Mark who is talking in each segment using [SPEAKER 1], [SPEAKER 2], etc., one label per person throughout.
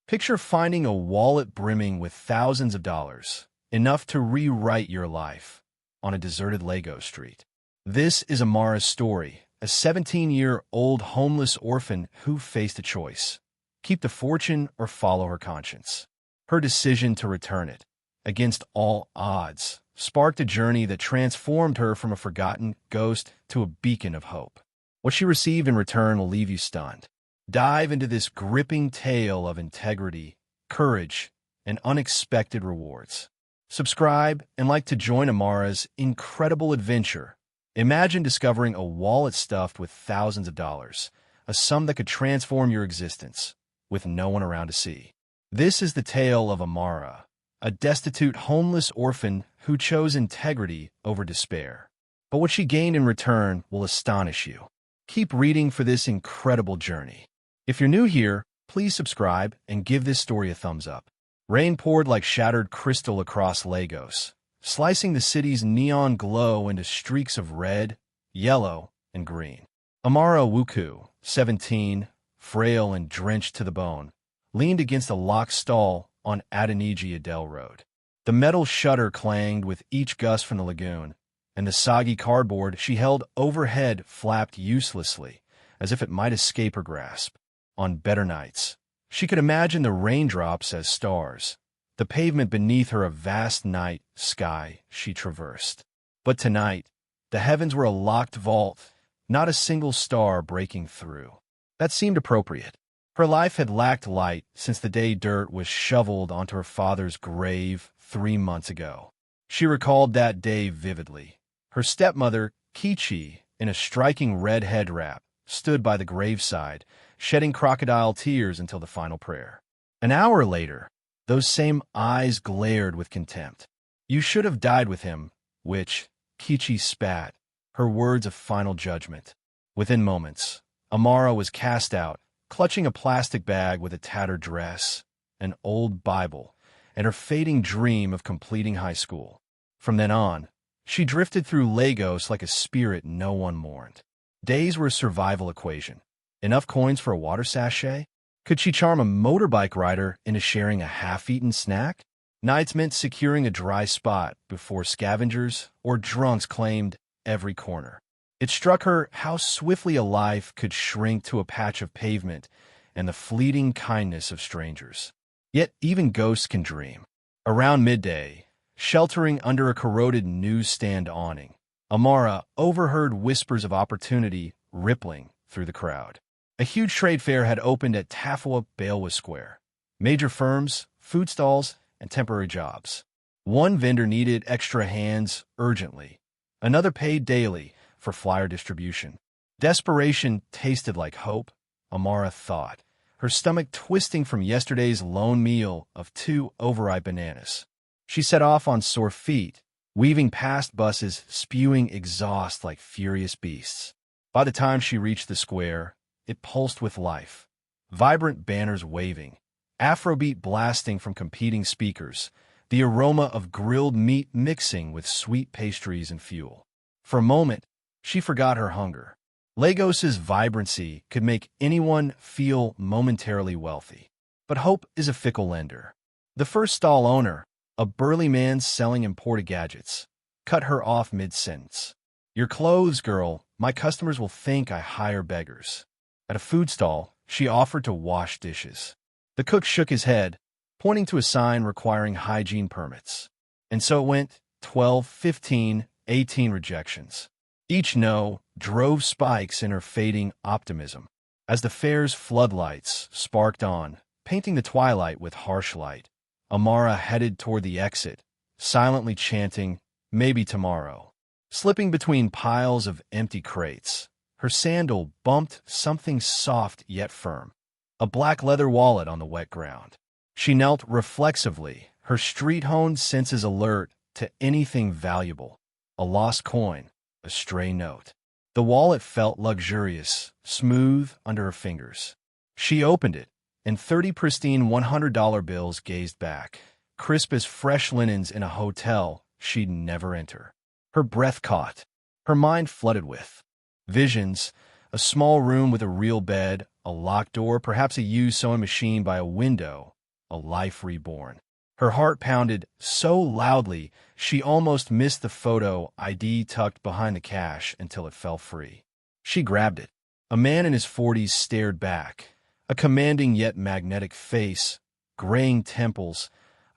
[SPEAKER 1] Picture finding a wallet brimming with thousands of dollars, enough to rewrite your life, on a deserted Lagos street. This is Amara's story, a 17-year-old homeless orphan who faced a choice: keep the fortune or follow her conscience. Her decision to return it, against all odds, sparked a journey that transformed her from a forgotten ghost to a beacon of hope. What she received in return will leave you stunned. Dive into this gripping tale of integrity, courage, and unexpected rewards. Subscribe and like to join Amara's incredible adventure. Imagine discovering a wallet stuffed with thousands of dollars, a sum that could transform your existence, with no one around to see. This is the tale of Amara, a destitute homeless orphan who chose integrity over despair. But what she gained in return will astonish you. Keep reading for this incredible journey. If you're new here, please subscribe and give this story a thumbs up. Rain poured like shattered crystal across Lagos, slicing the city's neon glow into streaks of red, yellow, and green. Amara Wuku, 17, frail and drenched to the bone, leaned against a locked stall on Adeniji Adel Road. The metal shutter clanged with each gust from the lagoon, and the soggy cardboard she held overhead flapped uselessly, as if it might escape her grasp. On better nights, she could imagine the raindrops as stars, the pavement beneath her a vast night sky she traversed. But tonight, the heavens were a locked vault, not a single star breaking through. That seemed appropriate. Her life had lacked light since the day dirt was shoveled onto her father's grave 3 months ago. She recalled that day vividly. Her stepmother, Kichi, in a striking red head wrap, stood by the graveside, shedding crocodile tears until the final prayer. An hour later, those same eyes glared with contempt. "You should have died with him," which, Kichi spat, her words of final judgment. Within moments, Amara was cast out, clutching a plastic bag with a tattered dress, an old Bible, and her fading dream of completing high school. From then on, she drifted through Lagos like a spirit no one mourned. Days were a survival equation. Enough coins for a water sachet? Could she charm a motorbike rider into sharing a half-eaten snack? Nights meant securing a dry spot before scavengers or drunks claimed every corner. It struck her how swiftly a life could shrink to a patch of pavement and the fleeting kindness of strangers. Yet even ghosts can dream. Around midday, sheltering under a corroded newsstand awning, Amara overheard whispers of opportunity rippling through the crowd. A huge trade fair had opened at Tafua Balewa Square. Major firms, food stalls, and temporary jobs. One vendor needed extra hands urgently. Another paid daily for flyer distribution. Desperation tasted like hope, Amara thought, her stomach twisting from yesterday's lone meal of 2 overripe bananas. She set off on sore feet, weaving past buses spewing exhaust like furious beasts. By the time she reached the square, it pulsed with life. Vibrant banners waving, Afrobeat blasting from competing speakers, the aroma of grilled meat mixing with sweet pastries and fuel. For a moment, she forgot her hunger. Lagos's vibrancy could make anyone feel momentarily wealthy. But hope is a fickle lender. The first stall owner, a burly man selling imported gadgets, cut her off mid-sentence. "Your clothes, girl. My customers will think I hire beggars." At a food stall, she offered to wash dishes. The cook shook his head, pointing to a sign requiring hygiene permits. And so it went, 12, 15, 18 rejections. Each no drove spikes in her fading optimism. As the fair's floodlights sparked on, painting the twilight with harsh light, Amara headed toward the exit, silently chanting, "Maybe tomorrow." Slipping between piles of empty crates, her sandal bumped something soft yet firm, a black leather wallet on the wet ground. She knelt reflexively, her street-honed senses alert to anything valuable, a lost coin, a stray note. The wallet felt luxurious, smooth under her fingers. She opened it, and 30 pristine $100 bills gazed back, crisp as fresh linens in a hotel she'd never enter. Her breath caught, her mind flooded with visions, a small room with a real bed, a locked door, perhaps a used sewing machine by a window, a life reborn. Her heart pounded so loudly she almost missed the photo ID tucked behind the cash until it fell free. She grabbed it. A man in his 40s stared back, a commanding yet magnetic face, graying temples,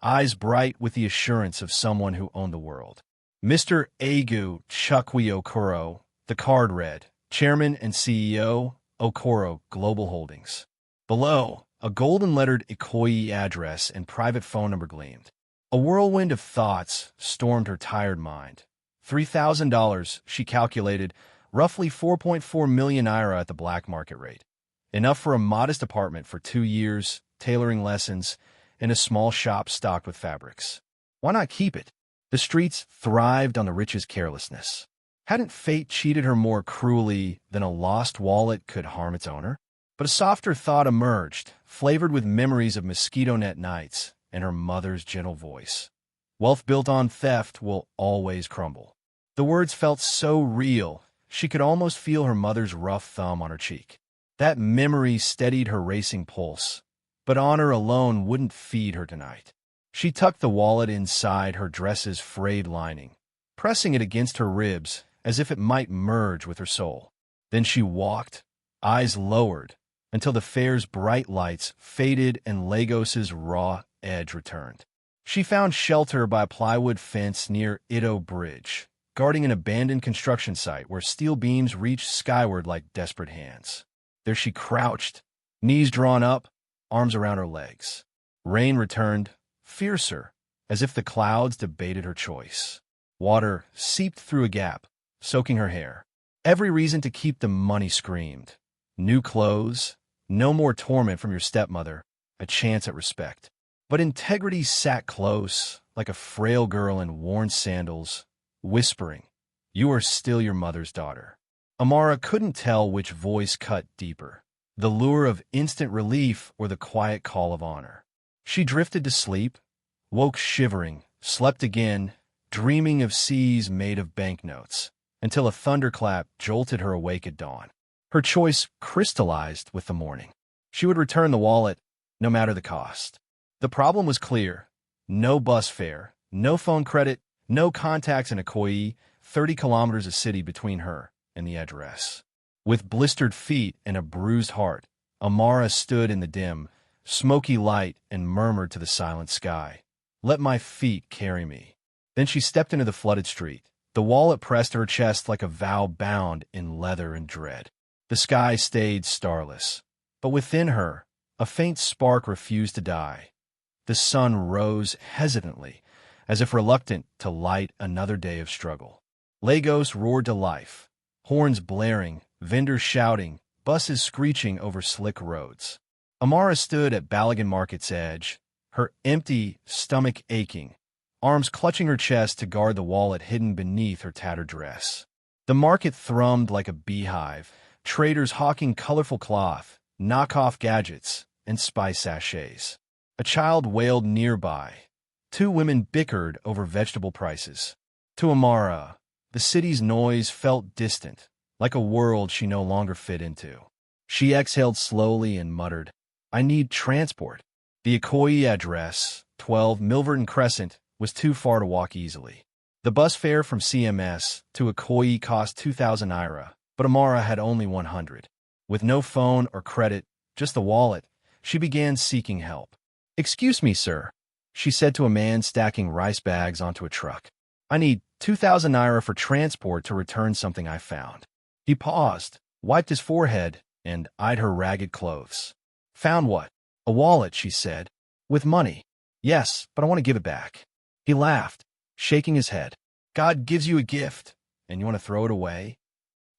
[SPEAKER 1] eyes bright with the assurance of someone who owned the world. Mr. Egu Chukwi Okoro, the card read, Chairman and CEO, Okoro Global Holdings. Below, a golden-lettered Enkay address and private phone number gleamed. A whirlwind of thoughts stormed her tired mind. $3,000, she calculated, roughly 4.4 million naira at the black market rate. Enough for a modest apartment for 2 years, tailoring lessons, and a small shop stocked with fabrics. Why not keep it? The streets thrived on the rich's carelessness. Hadn't fate cheated her more cruelly than a lost wallet could harm its owner? But a softer thought emerged, flavored with memories of mosquito net nights and her mother's gentle voice. Wealth built on theft will always crumble. The words felt so real, she could almost feel her mother's rough thumb on her cheek. That memory steadied her racing pulse, but honor alone wouldn't feed her tonight. She tucked the wallet inside her dress's frayed lining, pressing it against her ribs as if it might merge with her soul. Then she walked, eyes lowered, until the fair's bright lights faded and Lagos's raw edge returned. She found shelter by a plywood fence near Ito Bridge, guarding an abandoned construction site where steel beams reached skyward like desperate hands. There she crouched, knees drawn up, arms around her legs. Rain returned, fiercer, as if the clouds debated her choice. Water seeped through a gap, soaking her hair. Every reason to keep the money screamed. New clothes, no more torment from your stepmother, a chance at respect. But integrity sat close, like a frail girl in worn sandals, whispering, "You are still your mother's daughter." Amara couldn't tell which voice cut deeper, the lure of instant relief or the quiet call of honor. She drifted to sleep, woke shivering, slept again, dreaming of seas made of banknotes, until a thunderclap jolted her awake at dawn. Her choice crystallized with the morning. She would return the wallet, no matter the cost. The problem was clear. No bus fare, no phone credit, no contacts in Enkay, 30 kilometers of city between her and the address. With blistered feet and a bruised heart, Amara stood in the dim, smoky light and murmured to the silent sky, "Let my feet carry me." Then she stepped into the flooded street, the wallet pressed to her chest like a vow bound in leather and dread. The sky stayed starless, but within her, a faint spark refused to die. The sun rose hesitantly, as if reluctant to light another day of struggle. Lagos roared to life, horns blaring, vendors shouting, buses screeching over slick roads. Amara stood at Balagan Market's edge, her empty stomach aching, arms clutching her chest to guard the wallet hidden beneath her tattered dress. The market thrummed like a beehive, traders hawking colorful cloth, knockoff gadgets, and spice sachets. A child wailed nearby. 2 women bickered over vegetable prices. To Amara, the city's noise felt distant, like a world she no longer fit into. She exhaled slowly and muttered, "I need transport." The Enkay address, 12 Milverton Crescent, was too far to walk easily. The bus fare from CMS to Enkay cost 2,000 naira, but Amara had only 100. With no phone or credit, just the wallet, she began seeking help. "Excuse me, sir," she said to a man stacking rice bags onto a truck. "I need 2,000 naira for transport to return something I found." He paused, wiped his forehead, and eyed her ragged clothes. "Found what?" "A wallet," she said. "With money." "Yes, but I want to give it back." He laughed, shaking his head. "God gives you a gift, and you want to throw it away?"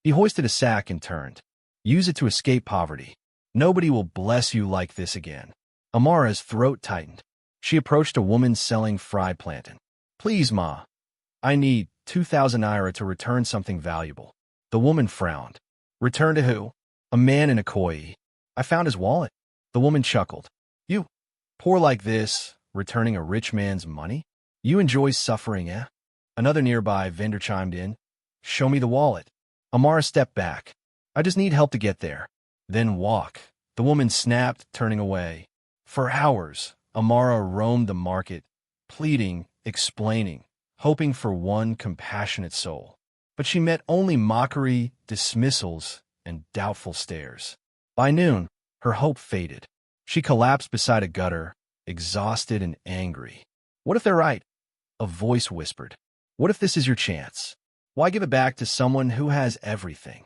[SPEAKER 1] He hoisted a sack and turned. "Use it to escape poverty. Nobody will bless you like this again." Amara's throat tightened. She approached a woman selling fried plantain. "Please, ma, I need 2,000 naira to return something valuable." The woman frowned. "Return to who?" "A man in Enkay. I found his wallet." The woman chuckled. "You, poor like this, returning a rich man's money? You enjoy suffering, eh?" Another nearby vendor chimed in. "Show me the wallet." Amara stepped back. "I just need help to get there." "Then walk," the woman snapped, turning away. For hours, Amara roamed the market, pleading, explaining, hoping for one compassionate soul. But she met only mockery, dismissals, and doubtful stares. By noon, her hope faded. She collapsed beside a gutter, exhausted and angry. What if they're right? A voice whispered. What if this is your chance? Why give it back to someone who has everything?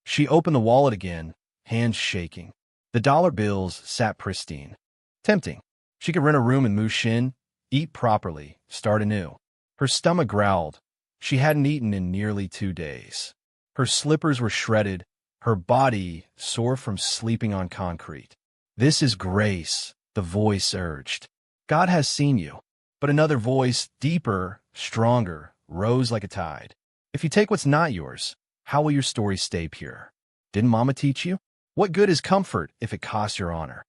[SPEAKER 1] She opened the wallet again, hands shaking. The dollar bills sat pristine. Tempting. She could rent a room in Mushin, eat properly, start anew. Her stomach growled. She hadn't eaten in nearly 2 days. Her slippers were shredded, her body sore from sleeping on concrete. This is grace, the voice urged. God has seen you. But another voice, deeper, stronger, rose like a tide. If you take what's not yours, how will your story stay pure? Didn't Mama teach you? What good is comfort if it costs your honor?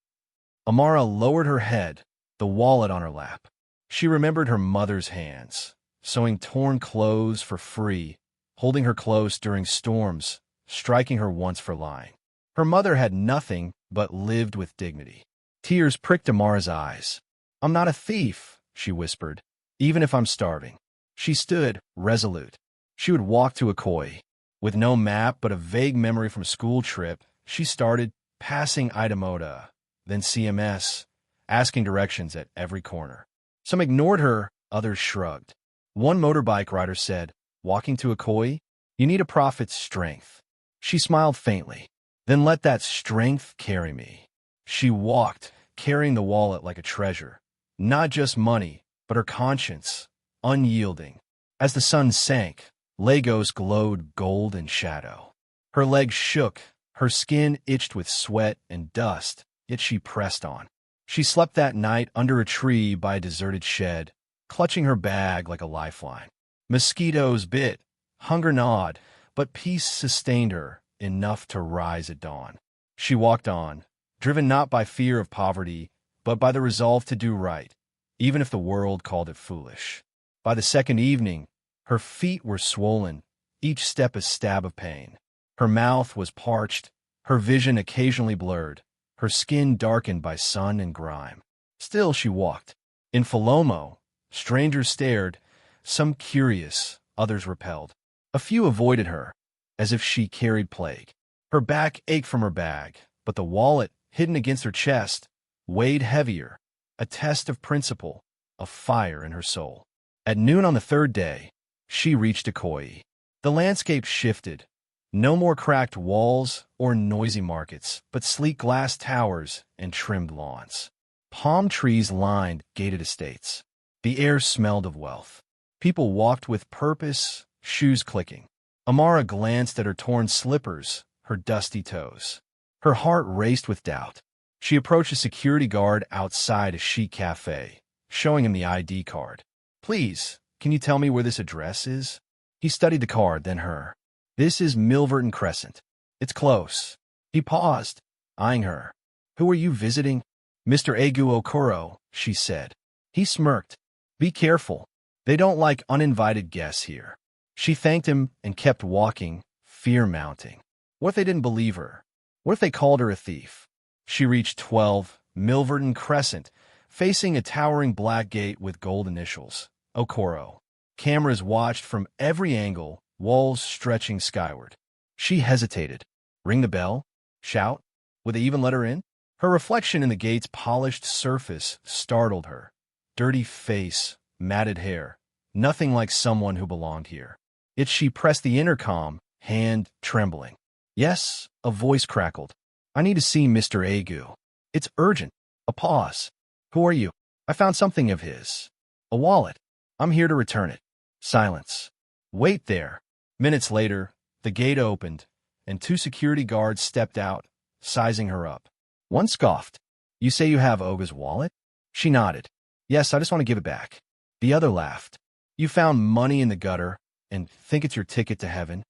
[SPEAKER 1] Amara lowered her head, the wallet on her lap. She remembered her mother's hands, sewing torn clothes for free, holding her close during storms, striking her once for lying. Her mother had nothing but lived with dignity. Tears pricked Amara's eyes. I'm not a thief, she whispered, even if I'm starving. She stood, resolute. She would walk to Enkay. With no map but a vague memory from a school trip, she started, passing Idamoda, then CMS, asking directions at every corner. Some ignored her, others shrugged. One motorbike rider said, walking to Enkay, you need a prophet's strength. She smiled faintly. Then let that strength carry me. She walked, carrying the wallet like a treasure. Not just money, but her conscience, unyielding. As the sun sank, Lagos glowed gold and shadow. Her legs shook, her skin itched with sweat and dust, yet she pressed on. She slept that night under a tree by a deserted shed, clutching her bag like a lifeline. Mosquitoes bit, hunger gnawed, but peace sustained her enough to rise at dawn. She walked on, driven not by fear of poverty, but by the resolve to do right, even if the world called it foolish. By the second evening, her feet were swollen, each step a stab of pain. Her mouth was parched, her vision occasionally blurred, her skin darkened by sun and grime. Still she walked. In Falomo, strangers stared, some curious, others repelled. A few avoided her, as if she carried plague. Her back ached from her bag, but the wallet, hidden against her chest, weighed heavier, a test of principle, a fire in her soul. At noon on the third day, she reached Enkay. The landscape shifted. No more cracked walls or noisy markets, but sleek glass towers and trimmed lawns. Palm trees lined gated estates. The air smelled of wealth. People walked with purpose, shoes clicking. Amara glanced at her torn slippers, her dusty toes. Her heart raced with doubt. She approached a security guard outside a chic cafe, showing him the ID card. Please, can you tell me where this address is? He studied the card, then her. This is Milverton Crescent. It's close. He paused, eyeing her. Who are you visiting? Mr. Egu Okoro, she said. He smirked. Be careful. They don't like uninvited guests here. She thanked him and kept walking, fear mounting. What if they didn't believe her? What if they called her a thief? She reached 12, Milverton Crescent, facing a towering black gate with gold initials, Okoro. Cameras watched from every angle, walls stretching skyward. She hesitated. Ring the bell? Shout? Would they even let her in? Her reflection in the gate's polished surface startled her. Dirty face, matted hair, nothing like someone who belonged here. Yet she pressed the intercom, hand trembling. Yes, a voice crackled. I need to see Mr. Egu. It's urgent. A pause. Who are you? I found something of his. A wallet. I'm here to return it. Silence. Wait there. Minutes later, the gate opened, and 2 security guards stepped out, sizing her up. One scoffed. You say you have Oga's wallet? She nodded. Yes, I just want to give it back. The other laughed. You found money in the gutter and think it's your ticket to heaven?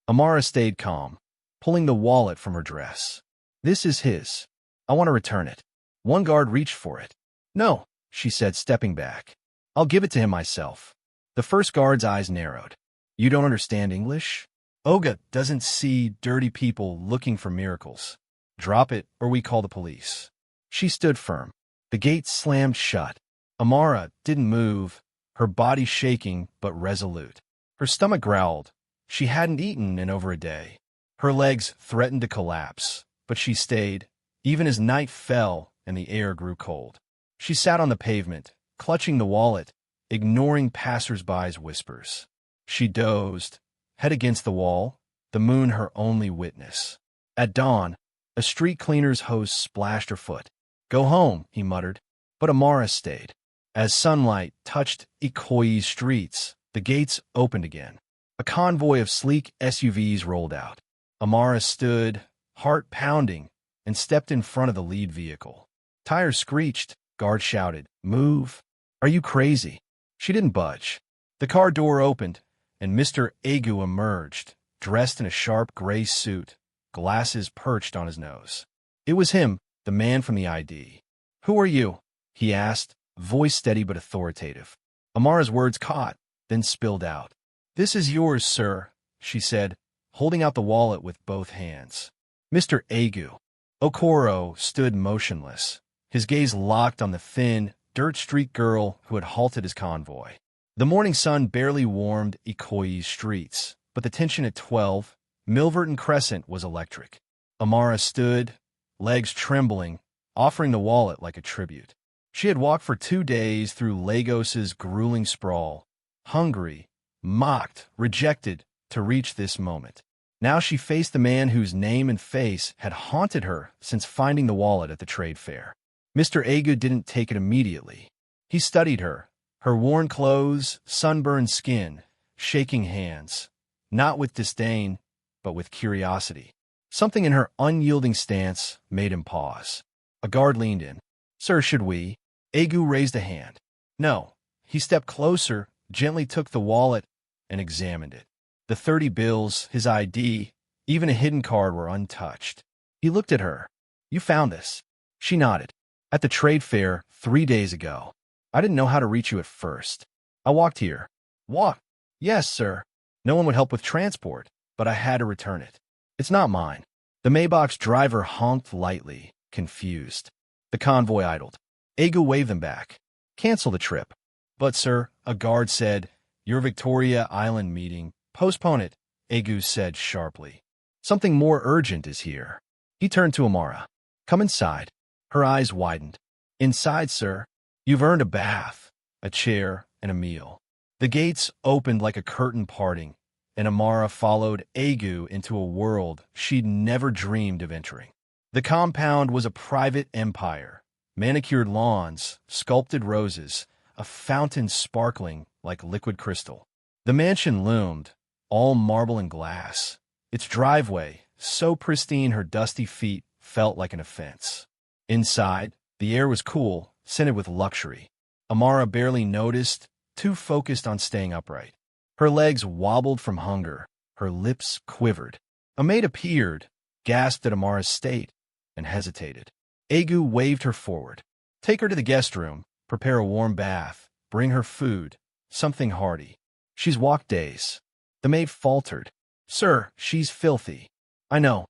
[SPEAKER 1] Amara stayed calm, pulling the wallet from her dress. This is his. I want to return it. One guard reached for it. No, she said, stepping back. I'll give it to him myself. The first guard's eyes narrowed. You don't understand English? Oga doesn't see dirty people looking for miracles. Drop it, or we call the police. She stood firm. The gate slammed shut. Amara didn't move, her body shaking but resolute. Her stomach growled. She hadn't eaten in over a day. Her legs threatened to collapse, but she stayed, even as night fell and the air grew cold. She sat on the pavement, clutching the wallet, ignoring passers-by's whispers. She dozed, head against the wall, the moon her only witness. At dawn, a street cleaner's hose splashed her foot. "Go home," he muttered, but Amara stayed. As sunlight touched Enkay's streets, the gates opened again. A convoy of sleek SUVs rolled out. Amara stood, heart pounding, and stepped in front of the lead vehicle. Tires screeched. Guard shouted, "Move! Are you crazy?" She didn't budge. The car door opened, and Mr. Agu emerged, dressed in a sharp gray suit, glasses perched on his nose. It was him, the man from the ID. "Who are you?" he asked, voice steady but authoritative. Amara's words caught, then spilled out. "This is yours, sir," she said, holding out the wallet with both hands. Mr. Agu. Okoro stood motionless, his gaze locked on the thin, dirt-street girl who had halted his convoy. The morning sun barely warmed Enkay's streets, but the tension at 12, Milverton Crescent was electric. Amara stood, legs trembling, offering the wallet like a tribute. She had walked for 2 days through Lagos's grueling sprawl, hungry, mocked, rejected, to reach this moment. Now she faced the man whose name and face had haunted her since finding the wallet at the trade fair. Mr. Agu didn't take it immediately. He studied her worn clothes, sunburned skin, shaking hands, not with disdain, but with curiosity. Something in her unyielding stance made him pause. A guard leaned in. "Sir, should we?" Agu raised a hand. "No." He stepped closer, gently took the wallet, and examined it. The 30 bills, his ID, even a hidden card were untouched. He looked at her. "You found this?" She nodded. "At the trade fair 3 days ago. I didn't know how to reach you at first. I walked here." "Walk?" "Yes, sir. No one would help with transport, but I had to return it. It's not mine." The Maybach's driver honked lightly, confused. The convoy idled. Agu waved them back. "Cancel the trip." "But, sir," a guard said, "your Victoria Island meeting." "Postpone it," Agu said sharply. "Something more urgent is here." He turned to Amara. "Come inside." Her eyes widened. "Inside, sir. You've earned a bath, a chair, and a meal." The gates opened like a curtain parting, and Amara followed Agu into a world she'd never dreamed of entering. The compound was a private empire, manicured lawns, sculpted roses, a fountain sparkling like liquid crystal. The mansion loomed, all marble and glass, its driveway so pristine her dusty feet felt like an offense. Inside, the air was cool, scented with luxury. Amara barely noticed, too focused on staying upright. Her legs wobbled from hunger, her lips quivered. A maid appeared, gasped at Amara's state, and hesitated. Agu waved her forward. "Take her to the guest room, prepare a warm bath, bring her food, something hearty. She's walked days." The maid faltered. "Sir, she's filthy." "I know,"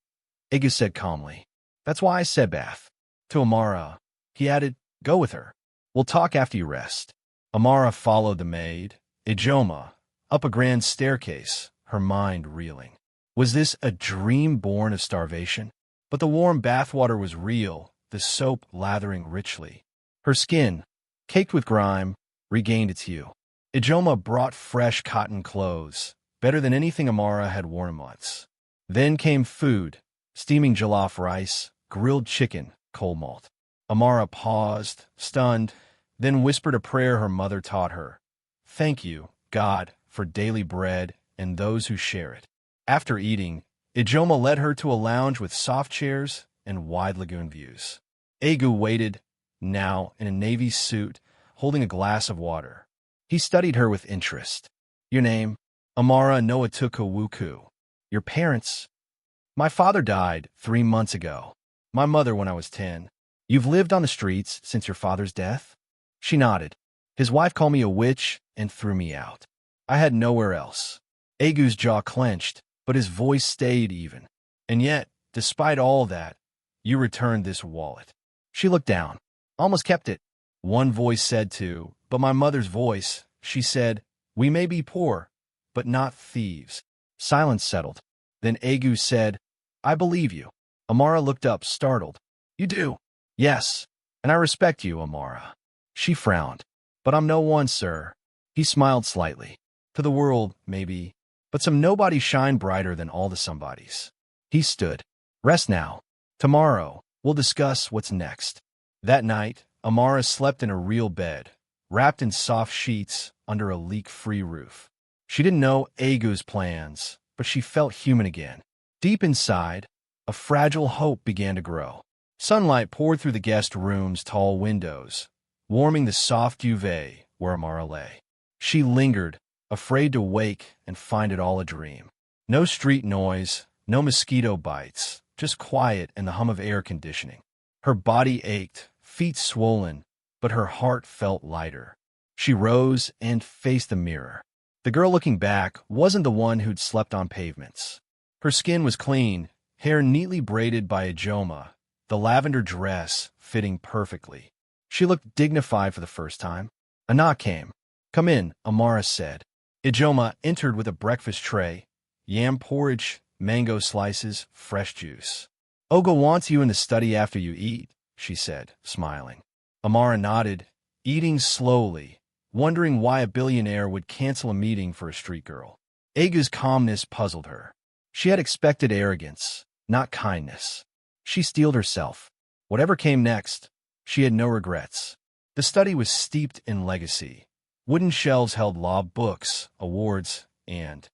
[SPEAKER 1] Agu said calmly. "That's why I said bath." To Amara, he added, "Go with her. We'll talk after you rest." Amara followed the maid, Ijoma, up a grand staircase, her mind reeling. Was this a dream born of starvation? But the warm bathwater was real, the soap lathering richly. Her skin, caked with grime, regained its hue. Ijoma brought fresh cotton clothes, better than anything Amara had worn in months. Then came food, steaming jollof rice, grilled chicken, cold malt. Amara paused, stunned, then whispered a prayer her mother taught her. "Thank you, God, for daily bread and those who share it." After eating, Ijoma led her to a lounge with soft chairs and wide lagoon views. Agu waited, now in a navy suit, holding a glass of water. He studied her with interest. "Your name?" "Amara Noatukawuku." "Your parents?" "My father died 3 months ago. My mother when I was 10. You've lived on the streets since your father's death?" She nodded. "His wife called me a witch and threw me out. I had nowhere else." Agu's jaw clenched, but his voice stayed even. "And yet, despite all that, you returned this wallet." She looked down. Almost kept it. One voice said to, but my mother's voice, she said, we may be poor, but not thieves. Silence settled. Then Egu said, I believe you. Amara looked up, startled. You do? Yes. And I respect you, Amara. She frowned. But I'm no one, sir. He smiled slightly. To the world, maybe. But some nobodies shine brighter than all the somebodies. He stood. Rest now. Tomorrow, we'll discuss what's next. That night, Amara slept in a real bed, wrapped in soft sheets under a leak-free roof. She didn't know Egu's plans, but she felt human again. Deep inside, a fragile hope began to grow. Sunlight poured through the guest room's tall windows, warming the soft duvet where Amara lay. She lingered, afraid to wake and find it all a dream. No street noise, no mosquito bites, just quiet and the hum of air conditioning. Her body ached, feet swollen, but her heart felt lighter. She rose and faced the mirror. The girl looking back wasn't the one who'd slept on pavements. Her skin was clean, hair neatly braided by a joma, the lavender dress fitting perfectly. She looked dignified for the first time. A knock came. Come in, Amara said. Ijoma entered with a breakfast tray, yam porridge, mango slices, fresh juice. Oga wants you in the study after you eat, she said, smiling. Amara nodded, eating slowly, wondering why a billionaire would cancel a meeting for a street girl. Egu's calmness puzzled her. She had expected arrogance, not kindness. She steeled herself. Whatever came next, she had no regrets. The study was steeped in legacy. Wooden shelves held law books, awards, and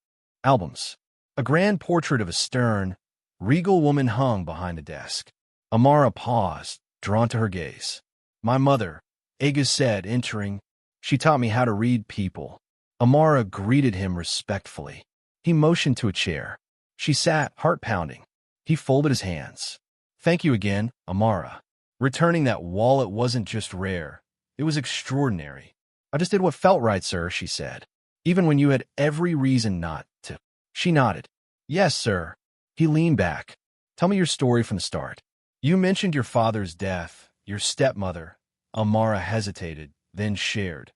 [SPEAKER 1] albums. A grand portrait of a stern, regal woman hung behind the desk. Amara paused, drawn to her gaze. My mother, Egu said, entering. She taught me how to read people. Amara greeted him respectfully. He motioned to a chair. She sat, heart pounding. He folded his hands. Thank you again, Amara. Returning that wallet wasn't just rare. It was extraordinary. I just did what felt right, sir, she said. Even when you had every reason not to. She nodded. Yes, sir. He leaned back. Tell me your story from the start. You mentioned your father's death, your stepmother. Amara hesitated, then shared.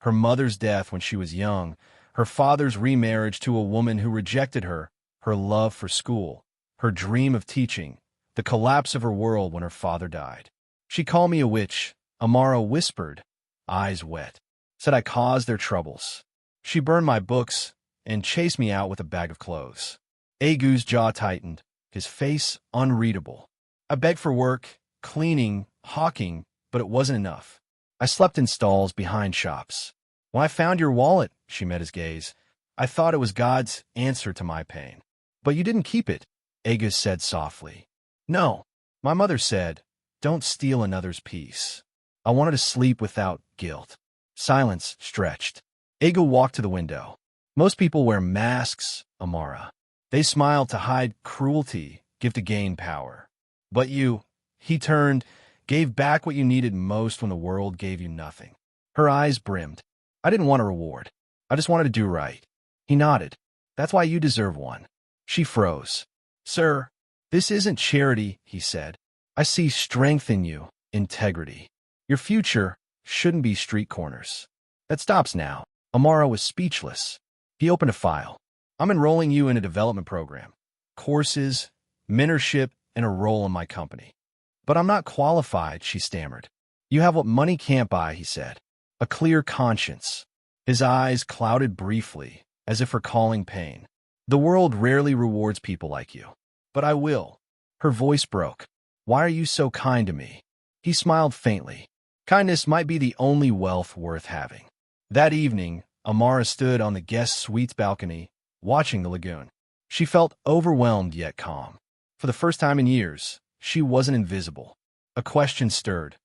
[SPEAKER 1] Her mother's death when she was young, her father's remarriage to a woman who rejected her, her love for school, her dream of teaching, the collapse of her world when her father died. She called me a witch, Amara whispered, eyes wet. Said I caused their troubles. She burned my books and chased me out with a bag of clothes. Egu's jaw tightened, his face unreadable. I begged for work, cleaning, hawking, but it wasn't enough. I slept in stalls behind shops. When I found your wallet, she met his gaze, I thought it was God's answer to my pain. But you didn't keep it, Egu said softly. No, my mother said, don't steal another's peace. I wanted to sleep without guilt. Silence stretched. Egu walked to the window. Most people wear masks, Amara. They smile to hide cruelty, give to gain power. But you, he turned, gave back what you needed most when the world gave you nothing. Her eyes brimmed. I didn't want a reward. I just wanted to do right. He nodded. That's why you deserve one. She froze. Sir, this isn't charity, he said. I see strength in you, integrity. Your future shouldn't be street corners. That stops now. Amara was speechless. He opened a file. I'm enrolling you in a development program. Courses, mentorship, and a role in my company. But I'm not qualified, she stammered. You have what money can't buy, he said. A clear conscience. His eyes clouded briefly, as if recalling pain. The world rarely rewards people like you. But I will. Her voice broke. Why are you so kind to me? He smiled faintly. Kindness might be the only wealth worth having. That evening, Amara stood on the guest suite's balcony, watching the lagoon. She felt overwhelmed yet calm. For the first time in years, she wasn't invisible. A question stirred.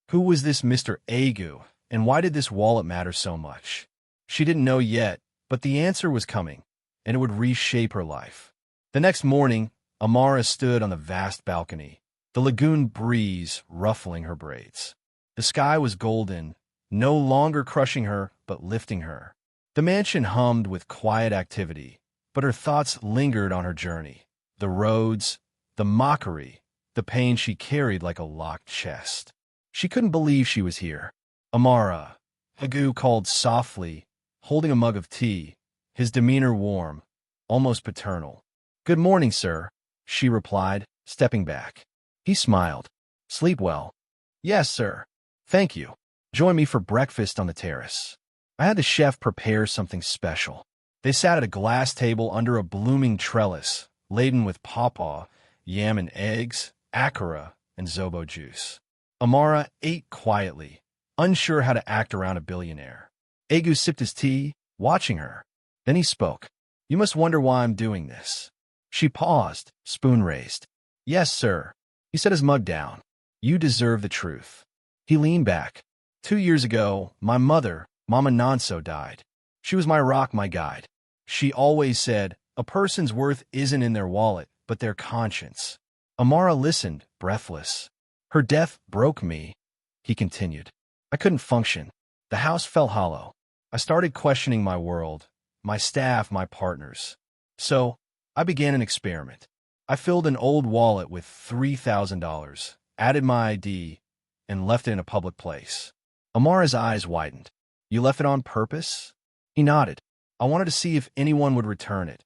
[SPEAKER 1] Who was this Mr. Egu, and why did this wallet matter so much? She didn't know yet, but the answer was coming, and it would reshape her life. The next morning, Amara stood on the vast balcony, the lagoon breeze ruffling her braids. The sky was golden, no longer crushing her, but lifting her. The mansion hummed with quiet activity, but her thoughts lingered on her journey. The roads, the mockery, the pain she carried like a locked chest. She couldn't believe she was here. Amara, Hagu called softly, holding a mug of tea, his demeanor warm, almost paternal. "Good morning, sir," she replied, stepping back. He smiled. "Sleep well?" "Yes, sir. Thank you. Join me for breakfast on the terrace." I had the chef prepare something special. They sat at a glass table under a blooming trellis, laden with pawpaw, yam and eggs, akara, and zobo juice. Amara ate quietly, unsure how to act around a billionaire. Egu sipped his tea, watching her. Then he spoke. "You must wonder why I'm doing this." She paused, spoon raised. "Yes, sir." He set his mug down. "You deserve the truth." He leaned back. 2 years ago, my mother, Mama Nonso, died. She was my rock, my guide. She always said, a person's worth isn't in their wallet, but their conscience. Amara listened, breathless. "Her death broke me," he continued. "I couldn't function. The house felt hollow. I started questioning my world, my staff, my partners. So, I began an experiment. I filled an old wallet with $3,000, added my ID, and left it in a public place." Amara's eyes widened. "You left it on purpose?" He nodded. "I wanted to see if anyone would return it.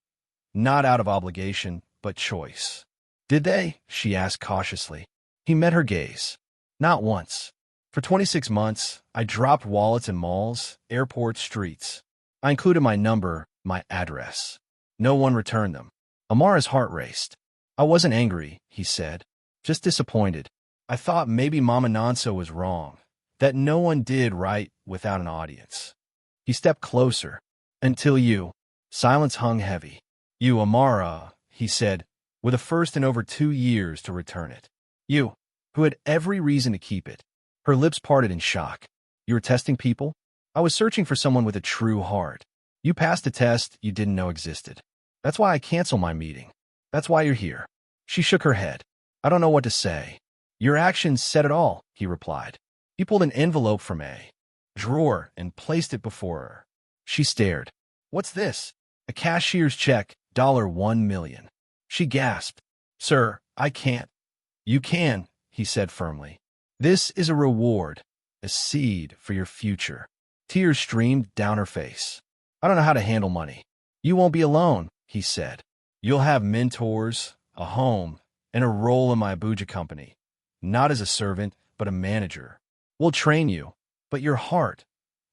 [SPEAKER 1] Not out of obligation, but choice." "Did they?" she asked cautiously. He met her gaze. "Not once. For 26 months, I dropped wallets in malls, airports, streets. I included my number, my address. No one returned them." Amara's heart raced. "I wasn't angry," he said. "Just disappointed. I thought maybe Mama Nonso was wrong, that no one did right without an audience." He stepped closer. "Until you." Silence hung heavy. "You, Amara," he said, "were the first in over 2 years to return it. You, who had every reason to keep it." Her lips parted in shock. "You were testing people?" "I was searching for someone with a true heart. You passed a test you didn't know existed. That's why I canceled my meeting. That's why you're here." She shook her head. "I don't know what to say." "Your actions said it all," he replied. He pulled an envelope from a drawer and placed it before her. She stared. "What's this?" "A cashier's check, $1 million. She gasped. "Sir, I can't." "You can," he said firmly. "This is a reward, a seed for your future." Tears streamed down her face. "I don't know how to handle money." "You won't be alone," he said. "You'll have mentors, a home, and a role in my Abuja company. Not as a servant, but a manager. We'll train you, but your heart,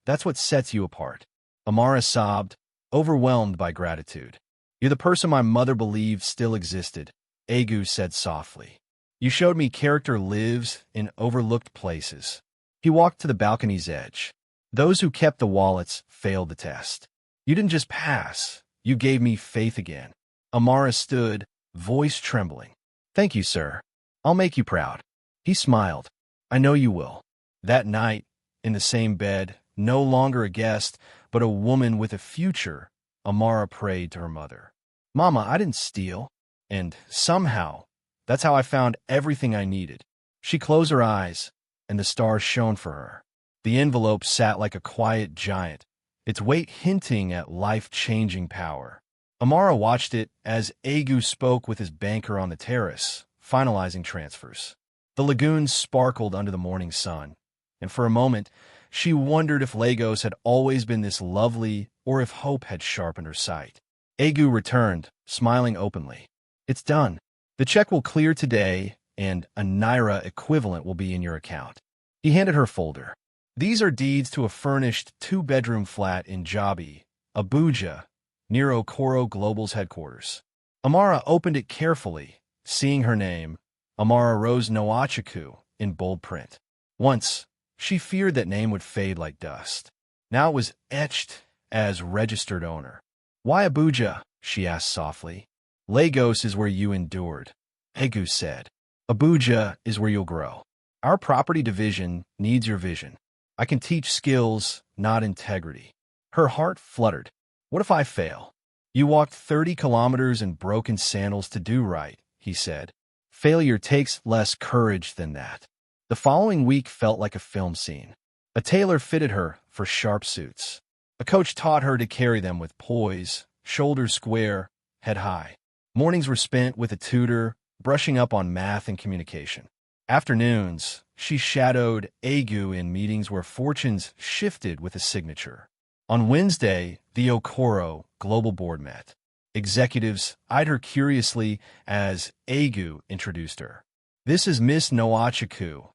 [SPEAKER 1] that's what sets you apart." Amara sobbed, overwhelmed by gratitude. "You're the person my mother believed still existed," Egu said softly. "You showed me character lives in overlooked places." He walked to the balcony's edge. "Those who kept the wallets failed the test. You didn't just pass, you gave me faith again." Amara stood, voice trembling. "Thank you, sir. I'll make you proud." He smiled. "I know you will." That night, in the same bed, no longer a guest, but a woman with a future, Amara prayed to her mother. "Mama, I didn't steal. And somehow, that's how I found everything I needed." She closed her eyes, and the stars shone for her. The envelope sat like a quiet giant, its weight hinting at life-changing power. Amara watched it as Egu spoke with his banker on the terrace, finalizing transfers. The lagoons sparkled under the morning sun, and for a moment, she wondered if Lagos had always been this lovely or if hope had sharpened her sight. Egu returned, smiling openly. "It's done. The check will clear today, and a Naira equivalent will be in your account." He handed her a folder. "These are deeds to a furnished 2-bedroom flat in Jabi, Abuja, near Okoro Global's headquarters." Amara opened it carefully, seeing her name, Amara Rose Noachiku, in bold print. Once, she feared that name would fade like dust. Now it was etched as registered owner. "Why Abuja?" she asked softly. "Lagos is where you endured," Egu said. "Abuja is where you'll grow. Our property division needs your vision. I can teach skills, not integrity." Her heart fluttered. "What if I fail?" "You walked 30 kilometers in broken sandals to do right," he said. "Failure takes less courage than that." The following week felt like a film scene. A tailor fitted her for sharp suits. A coach taught her to carry them with poise, shoulders square, head high. Mornings were spent with a tutor, brushing up on math and communication. Afternoons, she shadowed Egu in meetings where fortunes shifted with a signature. On Wednesday, the Okoro Global Board met. Executives eyed her curiously as Egu introduced her. "This is Miss Noachiku,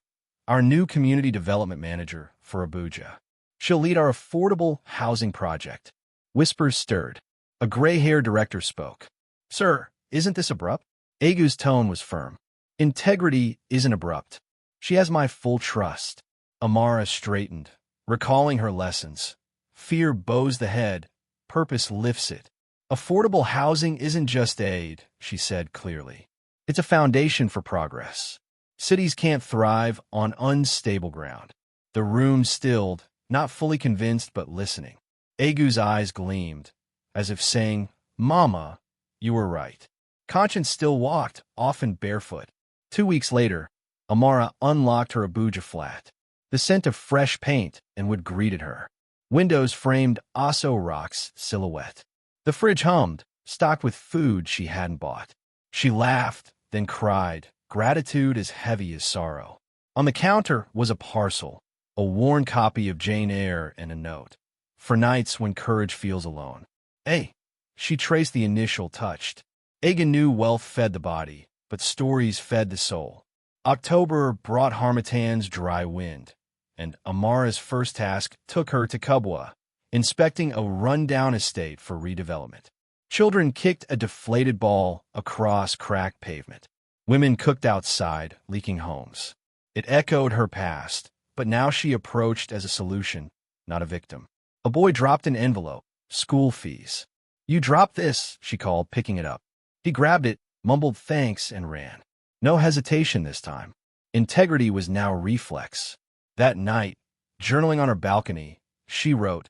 [SPEAKER 1] our new community development manager for Abuja. She'll lead our affordable housing project." Whispers stirred. A gray-haired director spoke. "Sir, isn't this abrupt?" Egu's tone was firm. "Integrity isn't abrupt. She has my full trust." Amara straightened, recalling her lessons. Fear bows the head, purpose lifts it. "Affordable housing isn't just aid," she said clearly. "It's a foundation for progress. Cities can't thrive on unstable ground." The room stilled, not fully convinced but listening. Egu's eyes gleamed, as if saying, "Mama, you were right." Conscience still walked, often barefoot. 2 weeks later, Amara unlocked her Abuja flat. The scent of fresh paint and wood greeted her. Windows framed Aso Rock's silhouette. The fridge hummed, stocked with food she hadn't bought. She laughed, then cried, gratitude as heavy as sorrow. On the counter was a parcel, a worn copy of Jane Eyre and a note. "For nights when courage feels alone." "Hey." She traced the initial touched. Ega knew wealth fed the body, but stories fed the soul. October brought Harmattan's dry wind, and Amara's first task took her to Kubwa, inspecting a run-down estate for redevelopment. Children kicked a deflated ball across cracked pavement. Women cooked outside, leaking homes. It echoed her past, but now she approached as a solution, not a victim. A boy dropped an envelope, school fees. "You dropped this," she called, picking it up. He grabbed it, mumbled thanks, and ran. No hesitation this time. Integrity was now reflex. That night, journaling on her balcony, she wrote,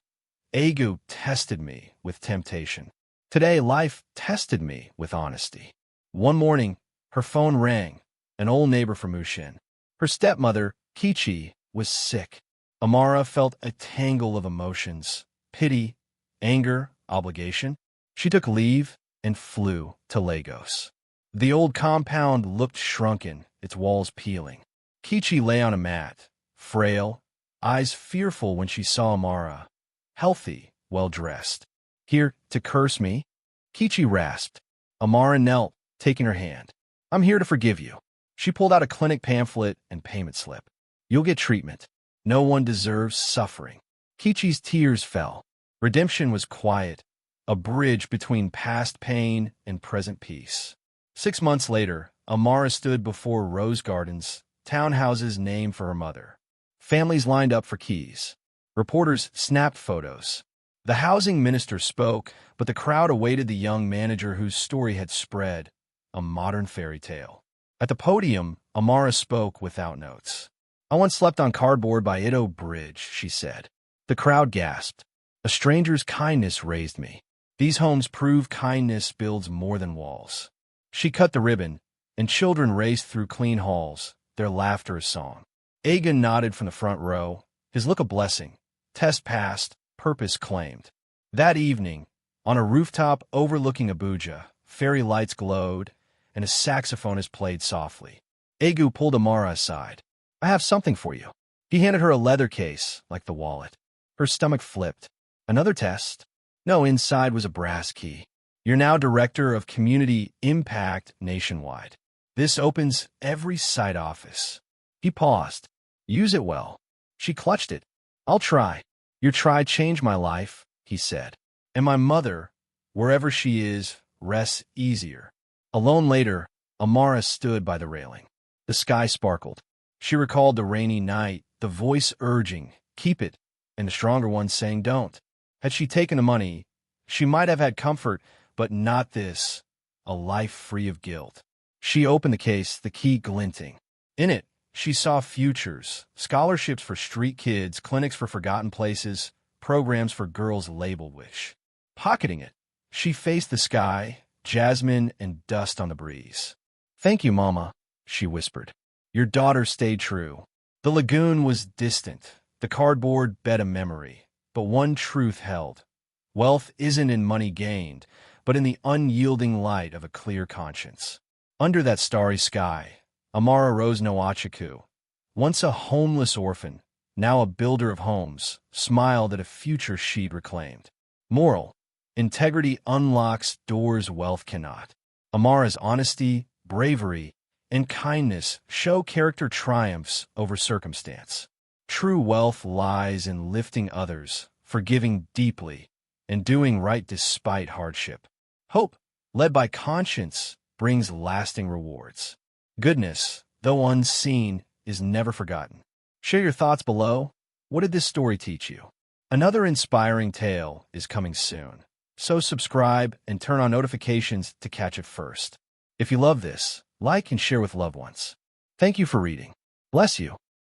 [SPEAKER 1] "Egu tested me with temptation. Today, life tested me with honesty." One morning, her phone rang, an old neighbor from Mushin. Her stepmother, Kichi, was sick. Amara felt a tangle of emotions, pity, anger, obligation. She took leave and flew to Lagos. The old compound looked shrunken, its walls peeling. Kichi lay on a mat, frail, eyes fearful when she saw Amara, healthy, well-dressed. "Here to curse me?" Kichi rasped. Amara knelt, taking her hand. "I'm here to forgive you." She pulled out a clinic pamphlet and payment slip. "You'll get treatment. No one deserves suffering." Kichi's tears fell. Redemption was quiet, a bridge between past pain and present peace. 6 months later, Amara stood before Rose Gardens, townhouses named for her mother. Families lined up for keys. Reporters snapped photos. The housing minister spoke, but the crowd awaited the young manager whose story had spread, a modern fairy tale. At the podium, Amara spoke without notes. "I once slept on cardboard by Ito Bridge," she said. The crowd gasped. "A stranger's kindness raised me. These homes prove kindness builds more than walls." She cut the ribbon, and children raced through clean halls, their laughter a song. Aga nodded from the front row, his look a blessing. Test passed, purpose claimed. That evening, on a rooftop overlooking Abuja, fairy lights glowed, and a saxophonist played softly. Egu pulled Amara aside. "I have something for you." He handed her a leather case, like the wallet. Her stomach flipped. "Another test?" No, inside was a brass key. "You're now Director of Community Impact nationwide. This opens every site office." He paused. "Use it well." She clutched it. "I'll try." "Your try changed my life," he said. "And my mother, wherever she is, rests easier." Alone later, Amara stood by the railing. The sky sparkled. She recalled the rainy night, the voice urging, "Keep it," and the stronger one saying, "Don't." Had she taken the money, she might have had comfort, but not this, a life free of guilt. She opened the case, the key glinting. In it, she saw futures, scholarships for street kids, clinics for forgotten places, programs for girls labeled wish. Pocketing it, she faced the sky, jasmine and dust on the breeze. "Thank you, Mama," she whispered. "Your daughter stayed true." The lagoon was distant, the cardboard bed a memory, but one truth held. Wealth isn't in money gained, but in the unyielding light of a clear conscience. Under that starry sky, Amara rose no Achiku, Once a homeless orphan, now a builder of homes, smiled at a future she'd reclaimed. Moral: integrity unlocks doors wealth cannot. Amara's honesty, bravery, and kindness show character triumphs over circumstance. True wealth lies in lifting others, forgiving deeply, and doing right despite hardship. Hope, led by conscience, brings lasting rewards. Goodness, though unseen, is never forgotten. Share your thoughts below. What did this story teach you? Another inspiring tale is coming soon, so subscribe and turn on notifications to catch it first. If you love this, like and share with loved ones. Thank you for reading. Bless you.